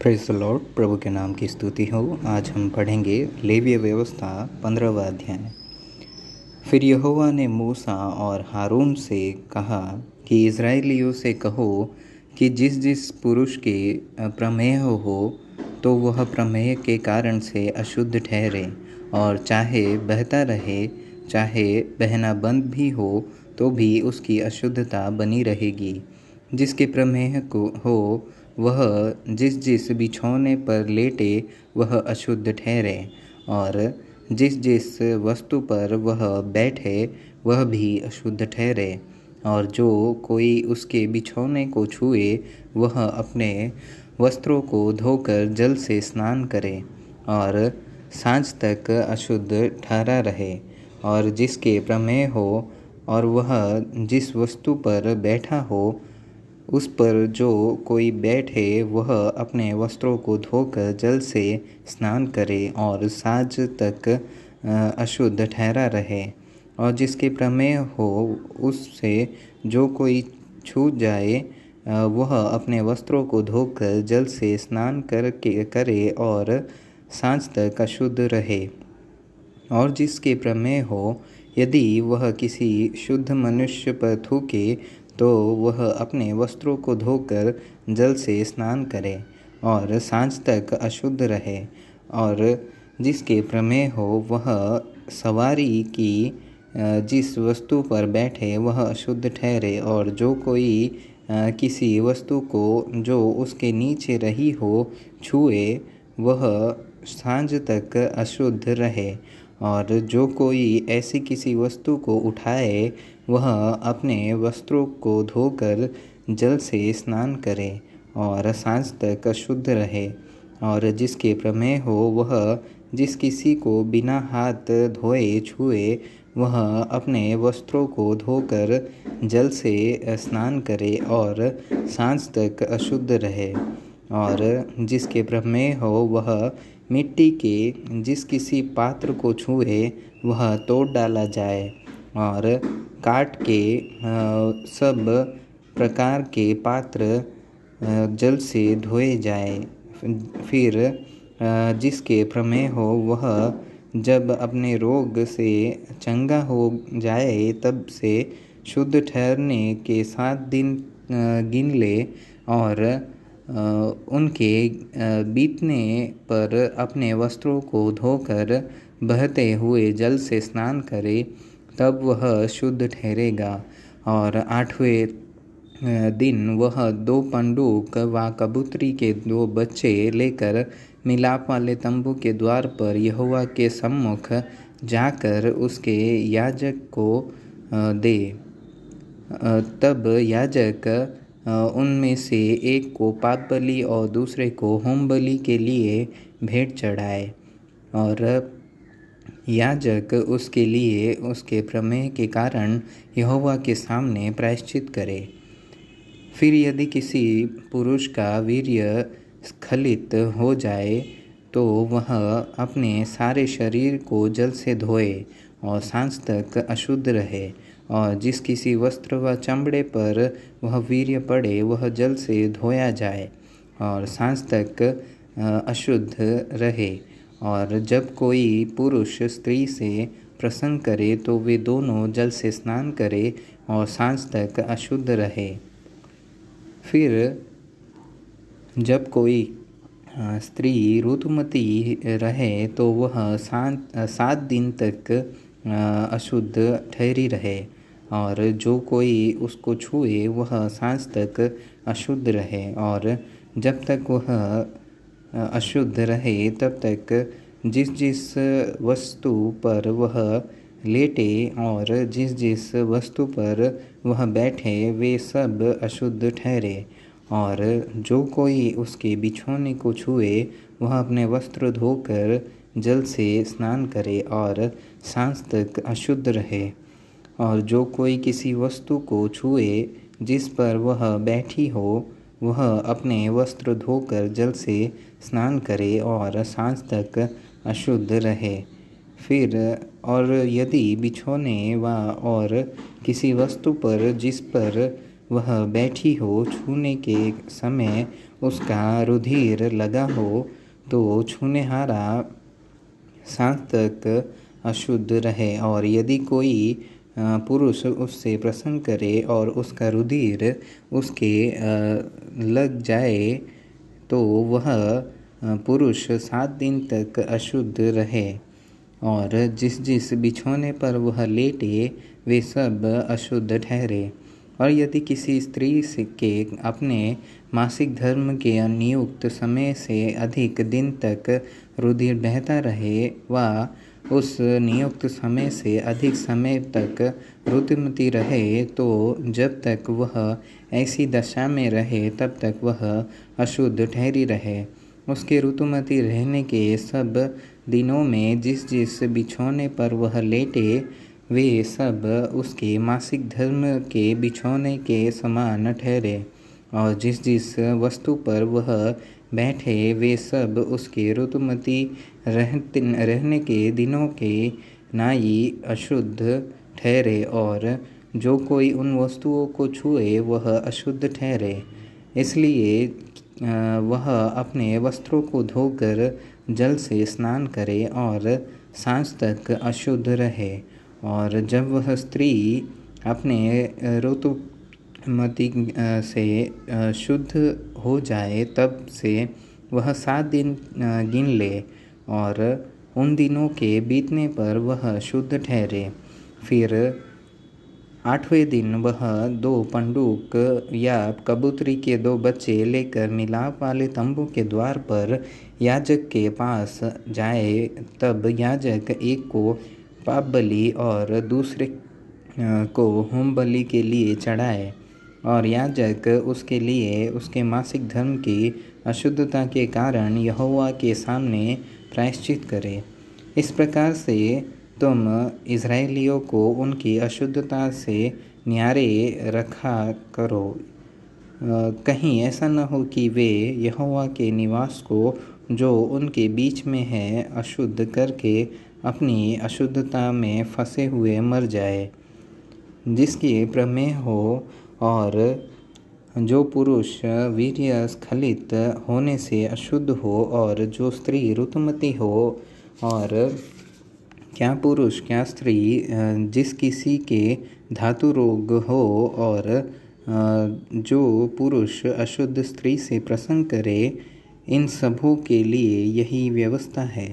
Praise the Lord. प्रभु के नाम की स्तुति हो। आज हम पढ़ेंगे लेवीय व्यवस्था 15वां अध्याय। फिर यहोवा ने मूसा और हारून से कहा कि इज़राइलियों से कहो कि जिस जिस पुरुष के प्रमेह हो तो वह प्रमेह के कारण से अशुद्ध ठहरे, और चाहे बहता रहे चाहे बहना बंद भी हो तो भी उसकी अशुद्धता बनी रहेगी। जिसके प्रमेह को हो वह जिस जिस बिछौने पर लेटे वह अशुद्ध ठहरे, और जिस जिस वस्तु पर वह बैठे वह भी अशुद्ध ठहरे। और जो कोई उसके बिछौने को छुए वह अपने वस्त्रों को धोकर जल से स्नान करे और सांझ तक अशुद्ध ठहरा रहे। और जिसके प्रमेह हो और वह जिस वस्तु पर बैठा हो उस पर जो कोई बैठे वह अपने वस्त्रों को धोकर जल से स्नान करे और सांझ तक अशुद्ध ठहरा रहे। और जिसके प्रमेह हो उससे जो कोई छू जाए वह अपने वस्त्रों को धोकर जल से स्नान करे और सांझ तक अशुद्ध रहे। और जिसके प्रमेह हो यदि वह किसी शुद्ध मनुष्य पर थूके तो वह अपने वस्त्रों को धोकर जल से स्नान करे और सांझ तक अशुद्ध रहे। और जिसके प्रमेह हो वह सवारी की जिस वस्तु पर बैठे वह अशुद्ध ठहरे। और जो कोई किसी वस्तु को जो उसके नीचे रही हो छुए वह सांझ तक अशुद्ध रहे। और जो कोई ऐसी किसी वस्तु को उठाए वह अपने वस्त्रों को धोकर जल से स्नान करे और सांझ तक अशुद्ध रहे। और जिसके प्रमेह हो वह जिस किसी को बिना हाथ धोए छुए वह अपने वस्त्रों को धोकर जल से स्नान करे और सांझ तक अशुद्ध रहे। और जिसके प्रमेह हो वह मिट्टी के जिस किसी पात्र को छुए वह तोड़ डाला जाए और काट के सब प्रकार के पात्र जल से धोए जाए। फिर जिसके प्रमेह हो वह जब अपने रोग से चंगा हो जाए तब से शुद्ध ठहरने के 7 दिन गिन ले, और उनके बीतने पर अपने वस्त्रों को धोकर बहते हुए जल से स्नान करे, तब वह शुद्ध ठहरेगा। और 8वें दिन वह 2 पंडूक व कबूतरी के 2 बच्चे लेकर मिलाप वाले तंबू के द्वार पर यहोवा के सम्मुख जाकर उसके याजक को दे। तब याजक उनमें से एक को पाप बलि और दूसरे को होम बलि के लिए भेंट चढ़ाए, और याजक उसके लिए उसके प्रमेह के कारण यहोवा के सामने प्रायश्चित करे। फिर यदि किसी पुरुष का वीर्य स्खलित हो जाए तो वह अपने सारे शरीर को जल से धोए और सांझ तक अशुद्ध रहे। और जिस किसी वस्त्र व चमड़े पर वह वीर्य पड़े वह जल से धोया जाए और सांझ तक अशुद्ध रहे। और जब कोई पुरुष स्त्री से प्रसंग करे तो वे दोनों जल से स्नान करे और सांझ तक अशुद्ध रहे। फिर जब कोई स्त्री ऋतुमती रहे तो वह 7 दिन तक अशुद्ध ठहरी रहे, और जो कोई उसको छुए वह सांझ तक अशुद्ध रहे। और जब तक वह अशुद्ध रहे तब तक जिस जिस वस्तु पर वह लेटे और जिस जिस वस्तु पर वह बैठे वे सब अशुद्ध ठहरे। और जो कोई उसके बिछौने को छुए वह अपने वस्त्र धोकर जल से स्नान करे और सांझ तक अशुद्ध रहे। और जो कोई किसी वस्तु को छुए जिस पर वह बैठी हो वह अपने वस्त्र धोकर जल से स्नान करे और सांझ तक अशुद्ध रहे। फिर और यदि बिछौने व और किसी वस्तु पर जिस पर वह बैठी हो छूने के समय उसका रुधिर लगा हो तो छूनेहारा सांस तक अशुद्ध रहे। और यदि कोई पुरुष उससे प्रसंग करे और उसका रुधिर उसके लग जाए तो वह पुरुष 7 दिन तक अशुद्ध रहे। और जिस बिछौने पर वह लेटे वे सब अशुद्ध ठहरे। और यदि किसी स्त्री के अपने मासिक धर्म के नियुक्त समय से अधिक दिन तक रुधिर बहता रहे व उस नियुक्त समय से अधिक समय तक ऋतुमती रहे तो जब तक वह ऐसी दशा में रहे तब तक वह अशुद्ध ठहरी रहे। उसके ऋतुमती रहने के सब दिनों में जिस बिछौने पर वह लेटे वे सब उसके मासिक धर्म के बिछौने के समान ठहरे। और जिस वस्तु पर वह बैठे वे सब उसके ऋतुमती रहने के दिनों के नाई अशुद्ध ठहरे। और जो कोई उन वस्तुओं को छुए वह अशुद्ध ठहरे। इसलिए वह अपने वस्त्रों को धोकर जल से स्नान करे और सांझ तक अशुद्ध रहे। और जब वह स्त्री अपने ऋतुमती से शुद्ध हो जाए तब से वह 7 दिन गिन ले और उन दिनों के बीतने पर वह शुद्ध ठहरे। फिर 8वें दिन वह 2 पंडूक या कबूतरी के 2 बच्चे लेकर मिलाप वाले तंबू के द्वार पर याजक के पास जाए। तब याजक एक को पाप बलि और दूसरे को होम बलि के लिए चढ़ाए। और याजक उसके लिए उसके मासिक धर्म की अशुद्धता के कारण यहोवा के सामने प्रायश्चित करे। इस प्रकार से तुम इस्राएलियों को उनकी अशुद्धता से न्यारे रखा करो, कहीं ऐसा न हो कि वे यहोवा के निवास को जो उनके बीच में है अशुद्ध करके अपनी अशुद्धता में फंसे हुए मर जाए। जिसकी प्रमेह हो और जो पुरुष वीर्य स्खलित होने से अशुद्ध हो और जो स्त्री ऋतुमती हो और क्या पुरुष क्या स्त्री जिस किसी के धातु रोग हो और जो पुरुष अशुद्ध स्त्री से प्रसंग करे, इन सबों के लिए यही व्यवस्था है।